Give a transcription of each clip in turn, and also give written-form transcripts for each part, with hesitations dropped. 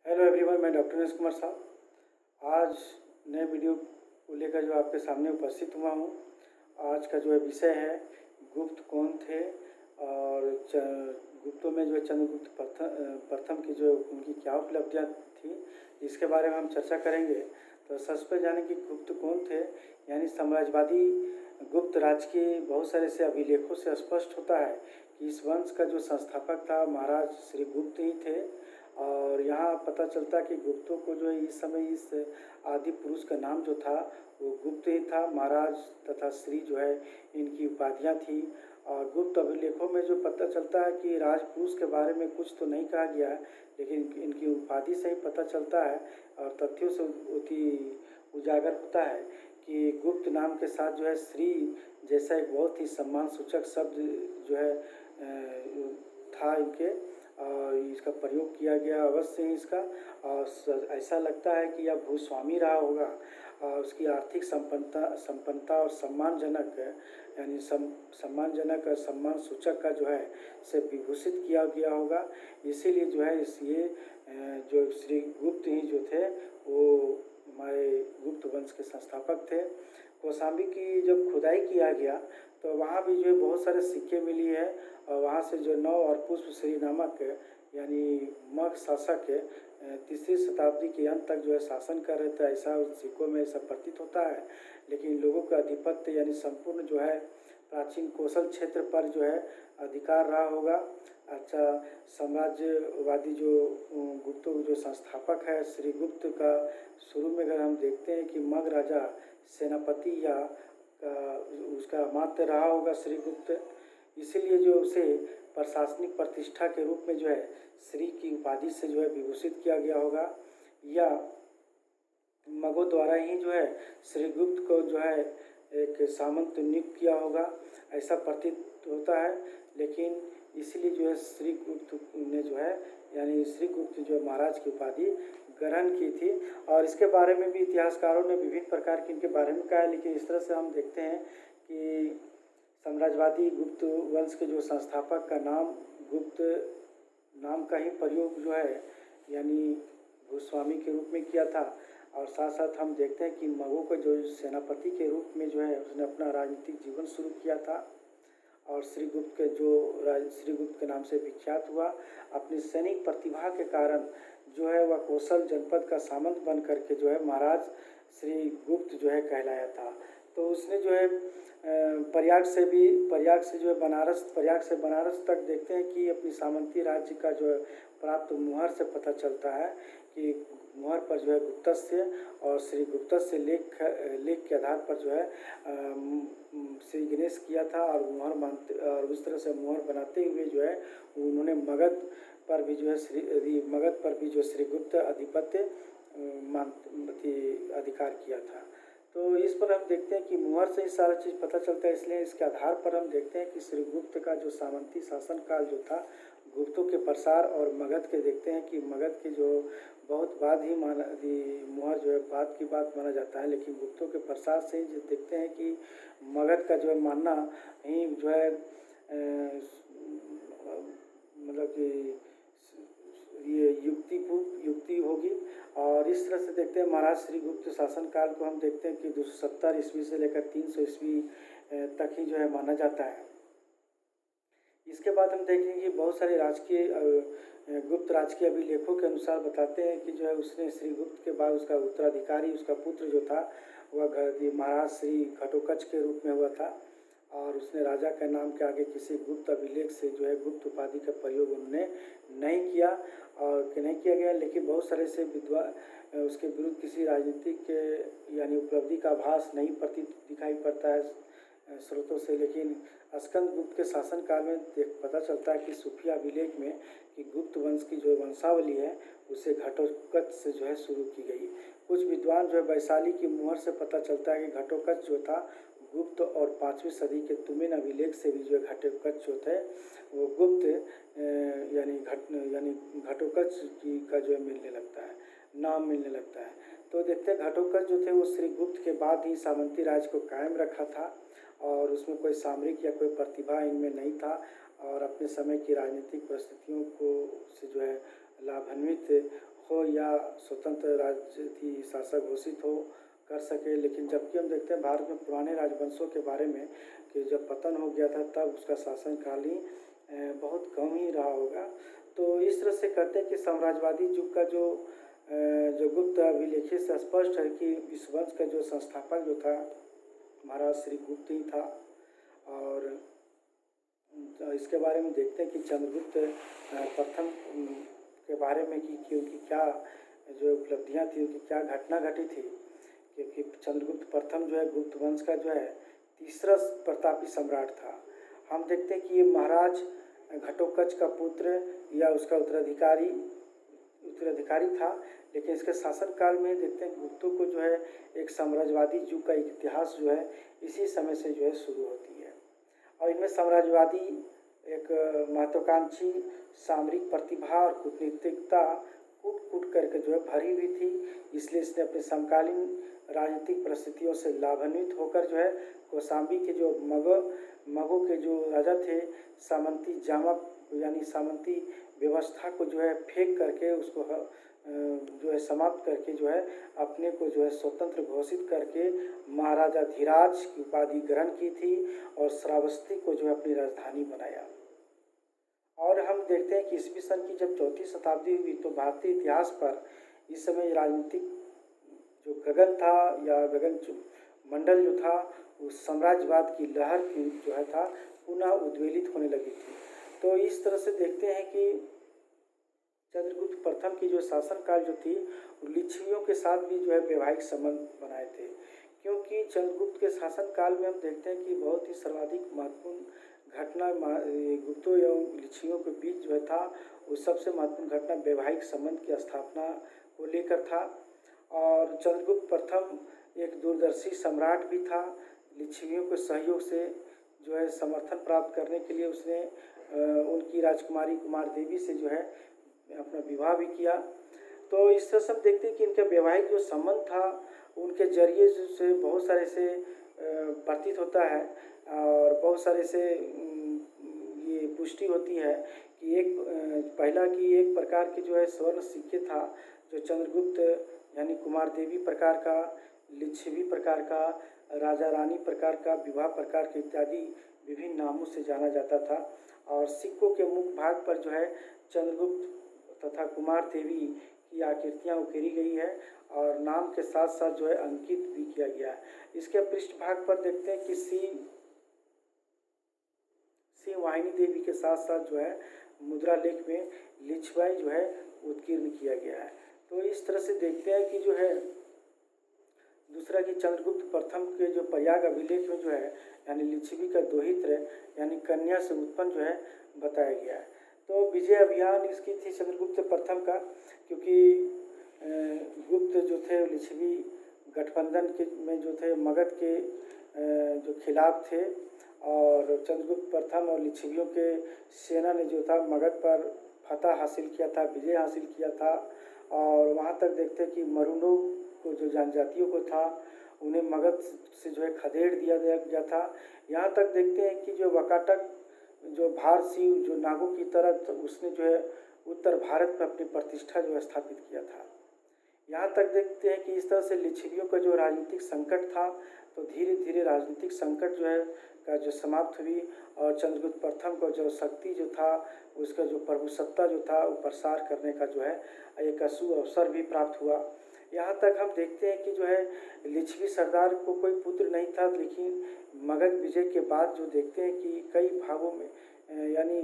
Hello everyone, मैं doctor Neeraj Kumar साहब आज नए वीडियो को लेकर जो आपके सामने उपस्थित हुआ हूँ। आज का जो है विषय है गुप्त कौन थे और गुप्तों में जो है चंद्रगुप्त प्रथम की जो उनकी क्या उपलब्धियाँ थी, इसके बारे में हम चर्चा करेंगे। तो सबसे पहले जाने कि गुप्त कौन थे, यानी साम्राज्यवादी गुप्त राज के बहुत सारे से अभिलेखों से स्पष्ट होता है कि इस वंश का जो संस्थापक था महाराज श्री गुप्त ही थे। और यहाँ पता चलता कि गुप्तों को जो है इस समय इस आदि पुरुष का नाम जो था वो गुप्त ही था। महाराज तथा श्री जो है इनकी उपाधियाँ थी। और गुप्त अभिलेखों में जो पता चलता है कि राजपुरुष के बारे में कुछ तो नहीं कहा गया है, लेकिन इनकी उपाधि से ही पता चलता है और तथ्यों से उजागर होता है कि गुप्त नाम के साथ जो है श्री जैसा एक बहुत ही सम्मान सूचक शब्द जो है था इनके, और इसका प्रयोग किया गया अवश्य ही इसका। और ऐसा लगता है कि यह भूस्वामी रहा होगा और उसकी आर्थिक संपन्नता और सम्मानजनक यानी सम्मानजनक और सम्मान सूचक का जो है से विभूषित किया गया होगा। इसीलिए जो है ये जो श्री गुप्त ही जो थे वो हमारे गुप्त वंश के संस्थापक थे। कौशाम्बी की जब खुदाई किया गया तो वहाँ भी जो है बहुत सारे सिक्के मिली है और वहाँ से जो नौ और पुष्प श्री नामक यानी मग शासक तीसरी शताब्दी के अंत तक जो है शासन कर रहे थे, ऐसा उन सिक्कों में ऐसा प्रतीत होता है। लेकिन लोगों का आधिपत्य यानी संपूर्ण जो है प्राचीन कौशल क्षेत्र पर जो है अधिकार रहा होगा। अच्छा, साम्राज्यवादी जो गुप्तों जो संस्थापक है श्री गुप्त का, शुरू में अगर हम देखते हैं कि मग राजा सेनापति या उसका अमात्य रहा होगा श्री गुप्त, इसीलिए जो उसे प्रशासनिक प्रतिष्ठा के रूप में जो है श्री की उपाधि से जो है विभूषित किया गया होगा, या मगों द्वारा ही जो है श्री गुप्त को जो है एक सामंत नियुक्त किया होगा, ऐसा प्रतीत होता है। लेकिन इसलिए जो है श्री गुप्त ने जो है यानी श्री गुप्त जो महाराज की उपाधि ग्रहण की थी। और इसके बारे में भी इतिहासकारों ने विभिन्न प्रकार के इनके बारे में कहा है। लेकिन इस तरह से हम देखते हैं कि साम्राज्यवादी गुप्त वंश के जो संस्थापक का नाम गुप्त नाम का ही प्रयोग जो है यानी भूस्वामी के रूप में किया था। और साथ साथ हम देखते हैं कि मगों को जो सेनापति के रूप में जो है उसने अपना राजनीतिक जीवन शुरू किया था और श्रीगुप्त के जो श्रीगुप्त के नाम से विख्यात हुआ। अपनी सैनिक प्रतिभा के कारण जो है वह कौशल जनपद का सामंत बन करके जो है महाराज श्रीगुप्त जो है कहलाया था। तो उसने जो है प्रयाग से जो है प्रयाग से बनारस तक देखते हैं कि अपनी सामंती राज्य का जो है प्राप्त मुहर से पता चलता है कि मुहर पर जो है गुप्तस्य और श्री गुप्तस्य लेख के आधार पर जो है श्री गणेश किया था। और उस तरह से मुहर बनाते हुए जो है उन्होंने मगध पर भी जो श्रीगुप्त आधिपत्य अधिकार किया था। तो इस पर हम देखते हैं कि मुहर से ही सारा चीज़ पता चलता है। इसलिए इसके आधार पर हम देखते हैं कि श्रीगुप्त का जो सामंती शासन काल जो था, गुप्तों के प्रसार और मगध के देखते हैं कि मगध के जो बहुत बाद ही मुहर जो है बाद की बात माना जाता है। लेकिन गुप्तों के प्रसार से ही देखते हैं कि मगध का जो है मानना ही जो है मतलब कि ये युक्ति होगी। और इस तरह से देखते हैं महाराज श्रीगुप्त शासन काल को हम देखते हैं कि 270 ईस्वी से लेकर 300 ईस्वी तक ही जो है माना जाता है। इसके बाद हम देखेंगे कि बहुत सारे गुप्त राजकीय अभिलेखों के अनुसार बताते हैं कि जो है उसने श्रीगुप्त के बाद उसका उत्तराधिकारी उसका पुत्र जो था वह महाराज श्री घटोत्कच के रूप में हुआ था। और उसने राजा के नाम के आगे किसी गुप्त अभिलेख से जो है गुप्त उपाधि का प्रयोग उन्होंने नहीं किया गया। लेकिन बहुत सारे से विद्वान उसके विरुद्ध किसी राजनीतिक यानी उपलब्धि का आभास नहीं दिखाई पड़ता है स्रोतों से। लेकिन स्कंद गुप्त के शासनकाल में पता चलता है कि सूफी अभिलेख में कि गुप्त वंश की जो वंशावली है उसे घटोत्कच से जो है शुरू की गई। कुछ विद्वान जो है वैशाली की मुहर से पता चलता है कि घटोत्कच जो था गुप्त और 5वीं सदी के तुमिन अभिलेख से भी जो है घटोत्कच जो थे वो गुप्त यानी घटोत्कच की का जो है नाम मिलने लगता है। तो देखते हैं घटोत्कच जो थे वो श्रीगुप्त के बाद ही सामंती राज को कायम रखा था और उसमें कोई सामरिक या कोई प्रतिभा इनमें नहीं था और अपने समय की राजनीतिक परिस्थितियों को से जो है लाभान्वित हो या स्वतंत्र राज्य की शासक घोषित हो कर सके। लेकिन जबकि हम देखते हैं भारत में पुराने राजवंशों के बारे में कि जब पतन हो गया था तब उसका शासनकाल ही बहुत कम ही रहा होगा। तो इस तरह से कहते हैं कि साम्राज्यवादी युग का जो गुप्त अभिलेखों से स्पष्ट है कि इस वंश का जो संस्थापक जो था महाराज श्री गुप्त ही था। और इसके बारे में देखते हैं कि चंद्रगुप्त प्रथम के बारे में कि उनकी क्या जो उपलब्धियां थी, उनकी क्या घटना घटी थी। क्योंकि चंद्रगुप्त प्रथम जो है गुप्त वंश का जो है तीसरा प्रतापी सम्राट था। हम देखते हैं कि ये महाराज घटोत्कच का पुत्र या उसका उत्तराधिकारी था। लेकिन इसके शासनकाल में देखते हैं गुप्तों को जो है एक साम्राज्यवादी युग का इतिहास जो है इसी समय से जो है शुरू होती है। और इनमें साम्राज्यवादी एक महत्वाकांक्षी सामरिक प्रतिभा और कूटनीतिकता कूट करके जो है भरी हुई थी। इसलिए इसने अपने समकालीन राजनीतिक परिस्थितियों से लाभान्वित होकर जो है कौशाम्बी के जो मगों के जो राजा थे सामंती जामप यानी सामंती व्यवस्था को जो है फेंक करके उसको जो है समाप्त करके जो है अपने को जो है स्वतंत्र घोषित करके महाराजा धीराज की उपाधि ग्रहण की थी और श्रावस्ती को जो है अपनी राजधानी बनाया। और हम देखते हैं कि ईस्वी सन की जब 4वीं शताब्दी हुई तो भारतीय इतिहास पर इस समय राजनीतिक जो गगन था या गगन मंडल जो था उस साम्राज्यवाद की लहर की जो है था पुनः उद्वेलित होने लगी थी। तो इस तरह से देखते हैं कि चंद्रगुप्त प्रथम की जो शासनकाल जो थी लिच्छवियों के साथ भी जो है वैवाहिक संबंध बनाए थे। क्योंकि चंद्रगुप्त के शासनकाल में हम देखते हैं कि बहुत ही सर्वाधिक महत्वपूर्ण घटना गुप्तों एवं लिच्छवियों के बीच जो है था वो सबसे महत्वपूर्ण घटना वैवाहिक संबंध की स्थापना को लेकर था। और चंद्रगुप्त प्रथम एक दूरदर्शी सम्राट भी था। लिच्छवियों के सहयोग से जो है समर्थन प्राप्त करने के लिए उसने उनकी राजकुमारी कुमार देवी से जो है अपना विवाह भी किया। तो इस तरह से हम देखते हैं कि इनका वैवाहिक जो संबंध था उनके जरिए से बहुत सारे से प्रतीत होता है और बहुत सारे से ये पुष्टि होती है कि पहला कि एक प्रकार की जो है स्वर्ण सिक्के था जो चंद्रगुप्त यानी कुमार देवी प्रकार का, लिच्छवी प्रकार का, राजा रानी प्रकार का, विवाह प्रकार के इत्यादि विभिन्न नामों से जाना जाता था। और सिक्कों के मुख भाग पर जो है चंद्रगुप्त तथा कुमार देवी की आकृतियाँ उकेरी गई है और नाम के साथ साथ जो है अंकित भी किया गया है। इसके पृष्ठभाग पर देखते हैं कि सिंह वाहिनी देवी के साथ साथ जो है मुद्रा लेख में लिच्छवाई जो है उत्कीर्ण किया गया है। तो इस तरह से देखते हैं कि जो है दूसरा कि चंद्रगुप्त प्रथम के जो प्रयाग अभिलेख में जो है यानी लिच्छवी का दोहित्र यानी कन्या से उत्पन्न जो है बताया गया है। तो विजय अभियान इसकी थी चंद्रगुप्त प्रथम का, क्योंकि गुप्त जो थे लिच्छवी गठबंधन के में जो थे मगध के जो खिलाफ थे और चंद्रगुप्त प्रथम और लिच्छवियों के सेना ने जो था मगध पर फतह हासिल किया था, विजय हासिल किया था। और वहाँ तक देखते हैं कि मरुनों को जो जनजातियों को था उन्हें मगध से जो है खदेड़ दिया गया था। यहाँ तक देखते हैं कि जो वकाटक जो भारशिव जो नागों की तरह उसने जो है उत्तर भारत में अपनी प्रतिष्ठा जो स्थापित किया था। यहाँ तक देखते हैं कि इस तरह से लिच्छवियों का जो राजनीतिक संकट था तो धीरे धीरे राजनीतिक संकट जो है का जो समाप्त हुई और चंद्रगुप्त प्रथम को जो शक्ति जो था उसका जो प्रभुसत्ता जो था वो प्रसार करने का जो है एक अशुभ अवसर भी प्राप्त हुआ। यहाँ तक हम देखते हैं कि जो है लिच्छवी सरदार को कोई पुत्र नहीं था, लेकिन मगध विजय के बाद जो देखते हैं कि कई भागों में यानी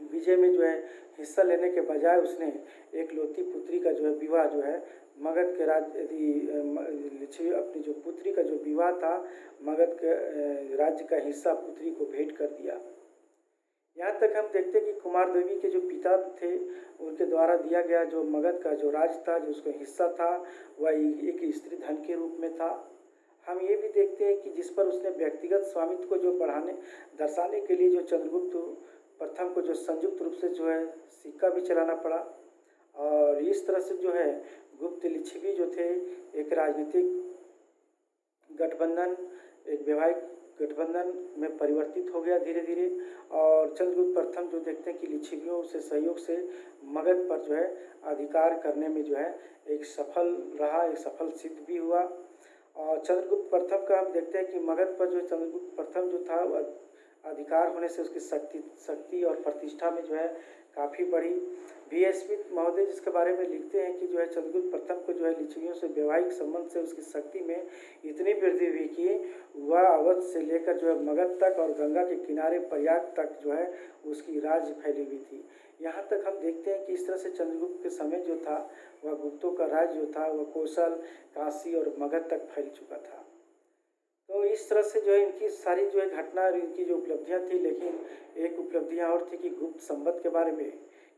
विजय में जो है हिस्सा लेने के बजाय उसने एक लौती पुत्री का जो है विवाह जो है मगध के लिच्छवी अपनी जो पुत्री का जो विवाह था मगध के राज्य का हिस्सा पुत्री को भेंट कर दिया। यहाँ तक हम देखते हैं कि कुमार देवी के जो पिता थे उनके द्वारा दिया गया जो मगध का जो राज था जो उसका हिस्सा था वह एक स्त्री धन के रूप में था। हम ये भी देखते हैं कि जिस पर उसने व्यक्तिगत स्वामित्व को जो दर्शाने के लिए जो चंद्रगुप्त प्रथम को जो संयुक्त रूप से जो है सिक्का भी चलाना पड़ा। और इस तरह से जो है गुप्त लिच्छवी जो थे एक राजनीतिक गठबंधन एक वैवाहिक गठबंधन में परिवर्तित हो गया धीरे धीरे। और चंद्रगुप्त प्रथम जो देखते हैं कि लिच्छवियों से सहयोग से मगध पर जो है अधिकार करने में जो है एक सफल रहा, एक सफल सिद्ध भी हुआ। और चंद्रगुप्त प्रथम का हम देखते हैं कि मगध पर जो चंद्रगुप्त प्रथम जो था वह अधिकार होने से उसकी शक्ति और प्रतिष्ठा में जो है काफ़ी बढ़ी। B.S. स्मिथ महोदय जिसके बारे में लिखते हैं कि जो है चंद्रगुप्त प्रथम को जो है लिच्छवियों से वैवाहिक संबंध से उसकी शक्ति में इतनी वृद्धि हुई कि वह अवध से लेकर जो है मगध तक और गंगा के किनारे प्रयाग तक जो है उसकी राज्य फैली हुई थी। यहाँ तक हम देखते हैं कि इस तरह से चंद्रगुप्त के समय जो था वह गुप्तों का राज्य जो था वह कौशल, काशी और मगध तक फैल चुका था। तो इस तरह से जो है इनकी सारी जो है घटना और इनकी जो उपलब्धियाँ थी, लेकिन एक उपलब्धियाँ और थी कि गुप्त संवत के बारे में,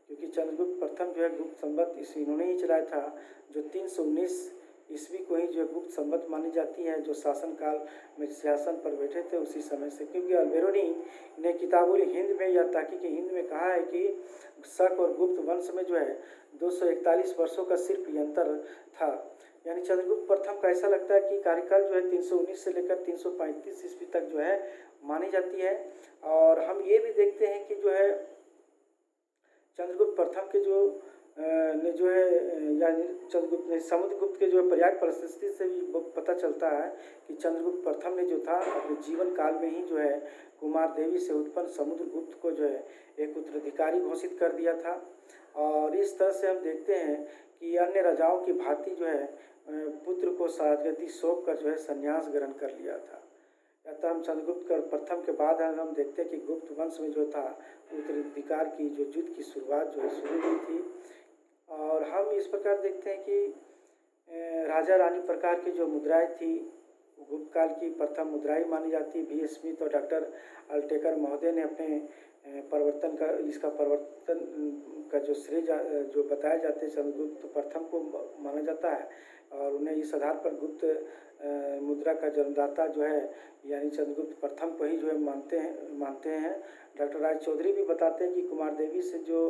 क्योंकि चंद्रगुप्त प्रथम जो है गुप्त संवत इन्होंने ही चलाया था, जो 319 ईस्वी को ही जो है गुप्त संवत मानी जाती है, जो शासन काल में सिंहासन पर बैठे थे उसी समय से। क्योंकि अल्बेरोनी ने किताबुल हिंद में या ताकीक हिंद में कहा है कि शक और गुप्त वंश में जो है 241 वर्षों का सिर्फ अंतर था। यानी चंद्रगुप्त प्रथम का ऐसा लगता है कि कार्यकाल जो है 319 से लेकर 335 ईस्वी तक जो है मानी जाती है। और हम ये भी देखते हैं कि जो है चंद्रगुप्त प्रथम के जो ने जो है यानी चंद्रगुप्त ने समुद्रगुप्त के जो है प्रयाग परिस्थिति से भी पता चलता है कि चंद्रगुप्त प्रथम ने जो था अपने जीवन काल में ही जो है कुमार देवी से उत्पन्न समुद्रगुप्त को जो है एक उत्तराधिकारी घोषित कर दिया था। और इस तरह से हम देखते हैं कि अन्य राजाओं की भांति जो है पुत्र को सादगति सौंप कर जो है संन्यास ग्रहण कर लिया था। अतः हम चंद्रगुप्त प्रथम के बाद हम देखते हैं कि गुप्त वंश में जो था उत्तराधिकार की जो युद्ध की शुरुआत जो है शुरू हुई थी। और हम इस प्रकार देखते हैं कि राजा रानी प्रकार की जो मुद्राएं थी गुप्त काल की प्रथम मुद्राएं मानी जाती है। B.S. स्मिथ और डॉक्टर अल्टेकर महोदय ने अपने परिवर्तन का जो श्रेय जो बताया जाते हैं चंद्रगुप्त प्रथम को माना जाता है। और उन्हें इस आधार पर गुप्त मुद्रा का जन्मदाता जो है यानी चंद्रगुप्त प्रथम को ही जो है मानते हैं। डॉक्टर राय चौधरी भी बताते हैं कि कुमार देवी से जो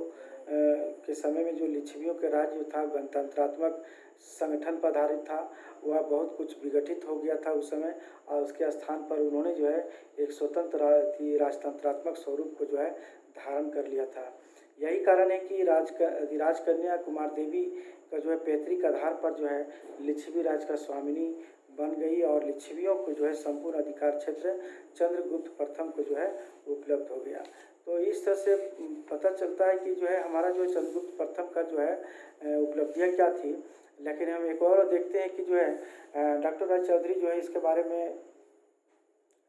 के समय में जो लिच्छवियों के राज्य था गणतंत्रात्मक संगठन पर आधारित था, वह बहुत कुछ विघटित हो गया था उस समय। और उसके स्थान पर उन्होंने जो है एक स्वतंत्र राजतंत्रात्मक स्वरूप को जो है धारण कर लिया था। यही कारण है कि राजकन्या कुमार देवी का जो है पैतृक आधार पर जो है लिच्छवी राज का स्वामिनी बन गई और लिच्छवियों को जो है संपूर्ण अधिकार क्षेत्र चंद्रगुप्त प्रथम को जो है उपलब्ध हो गया। तो इस तरह से पता चलता है कि जो है हमारा जो चंद्रगुप्त प्रथम का जो है उपलब्धियाँ क्या थी। लेकिन हम एक और देखते हैं कि जो है डॉक्टर राय चौधरी जो है इसके बारे में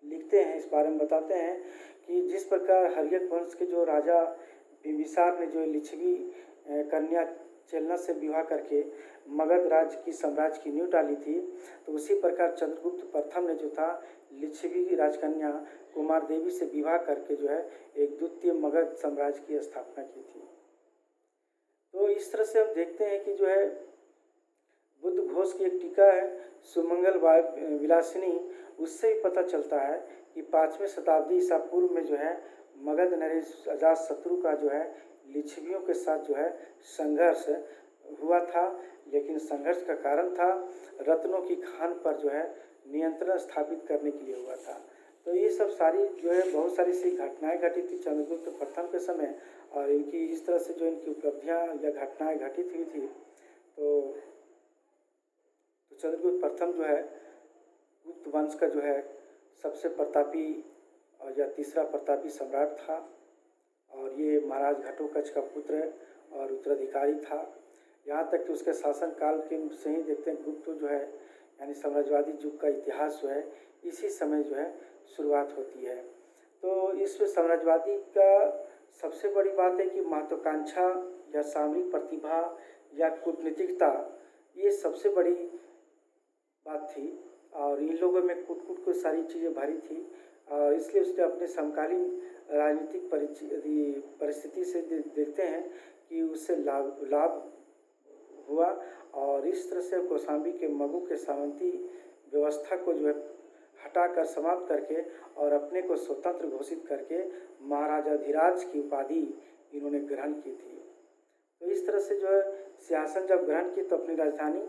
लिखते हैं, इस बारे में बताते हैं कि जिस प्रकार हर्यक वंश के जो राजा बिंबिसार ने जो लिच्छवी कन्या चेलना से विवाह करके मगध राज्य की साम्राज्य की नींव डाली थी, तो उसी प्रकार चंद्रगुप्त प्रथम ने जो था लिच्छवी राजकन्या कुमार देवी से विवाह करके जो है एक द्वितीय मगध साम्राज्य की स्थापना की थी। तो इस तरह से हम देखते हैं कि जो है बुद्ध घोष की एक टीका है सुमंगल विलासिनी, उससे भी पता चलता है कि 5वीं शताब्दी ईसा पूर्व में जो है मगध नरेश अजातशत्रु का जो है लिच्छवियों के साथ जो है संघर्ष हुआ था। लेकिन संघर्ष का कारण था रत्नों की खान पर जो है नियंत्रण स्थापित करने के लिए हुआ था। तो ये सब सारी जो है बहुत सारी सी घटनाएं घटी थी चंद्रगुप्त प्रथम के समय। और इनकी इस तरह से जो इनकी उपलब्धियां या घटनाएं घटित हुई थी। तो चंद्रगुप्त प्रथम जो है गुप्त वंश का जो है सबसे प्रतापी या तीसरा प्रतापी सम्राट था। और ये महाराज घटोत्कच का पुत्र और उत्तराधिकारी था। यहाँ तक कि उसके शासन काल के से ही देखते हैं गुप्त जो है यानी साम्राज्यवादी युग का इतिहास जो है इसी समय जो है शुरुआत होती है। तो इसमें साम्राज्यवादी का सबसे बड़ी बात है कि महत्वाकांक्षा या सामरिक प्रतिभा या कूटनीतिकता, ये सबसे बड़ी बात थी। और इन लोगों में कूट को सारी चीज़ें भरी थी। और इसलिए उसने अपने समकालीन राजनीतिक परिस्थिति से देखते हैं कि उससे लाभ हुआ। और इस तरह से कौशाम्बी के मगु के सामंती व्यवस्था को जो है हटाकर समाप्त करके और अपने को स्वतंत्र घोषित करके महाराजाधिराज की उपाधि इन्होंने ग्रहण की थी। तो इस तरह से जो है सिंहासन जब ग्रहण की तो अपनी राजधानी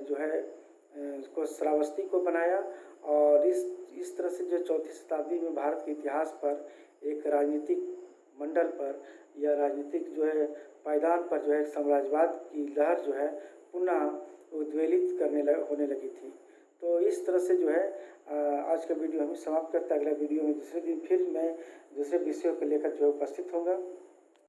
जो है को श्रावस्ती को बनाया। और इस तरह से जो चौथी शताब्दी में भारत के इतिहास पर एक राजनीतिक मंडल पर या राजनीतिक जो है पायदान पर जो है साम्राज्यवाद की लहर जो है पुनः उद्वेलित होने लगी थी। तो इस तरह से जो है आज का वीडियो हम समाप्त करते हैं। अगला वीडियो में दूसरे दिन फिर मैं दूसरे विषयों को लेकर जो है उपस्थित होगा।